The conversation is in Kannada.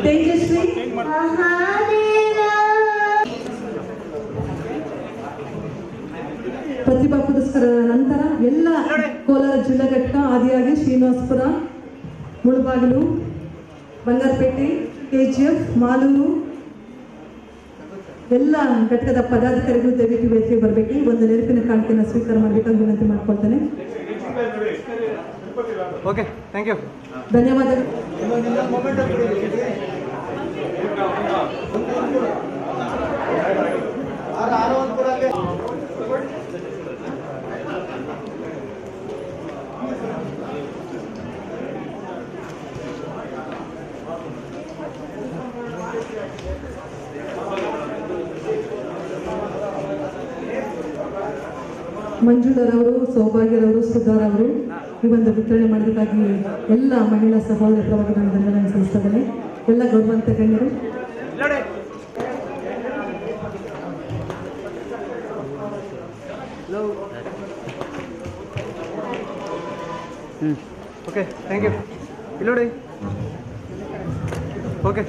ತೇಜಸ್ವಿ ಪ್ರತಿಭಾ ಪುರಸ್ಕಾರದ ನಂತರ ಎಲ್ಲ ಕೋಲಾರ ಜಿಲ್ಲಾ ಘಟಕ ಆದಿಯಾಗಿ ಶ್ರೀನಿವಾಸಪುರ, ಮುಳಬಾಗಿಲು, ಬಂಗಾರಪೇಟೆ, ಕೆಜಿಎಫ್, ಮಾಲೂರು ಎಲ್ಲ ಘಟಕದ ಪದಾಧಿಕಾರಿಗಳು ದಯವಿಟ್ಟು ವೇದಿಕೆ ಬರಬೇಕು. ಒಂದು ನೆನಪಿನ ಕಾಣಿಕೆಯನ್ನು ಸ್ವೀಕಾರ ಮಾಡಬೇಕಂತ ವಿನಂತಿ ಮಾಡ್ಕೊಳ್ತೇನೆ. ಓಕೆ, ಥ್ಯಾಂಕ್ ಯು, ಧನ್ಯವಾದಗಳು. ಮಂಜುಳರವರು, ಸೌಭಾಗ್ಯರವರು, ಸುಧಾರವರು ಈ ಒಂದು ವಿತರಣೆ ಮಾಡೋದಕ್ಕಾಗಿ ಎಲ್ಲ ಮಹಿಳಾ ಸಹೋದರವಾಗಿ ನಾನು ಧನ್ಯವಾದ ಸಲ್ಲಿಸ್ತೇನೆ. ಎಲ್ಲ ಗೌರವಾನ್ವಿತ ಗಣ್ಯರು, ಓಕೆ, ಥ್ಯಾಂಕ್ ಯು. ಇಲ್ಲಿ ನೋಡಿ. ಓಕೆ.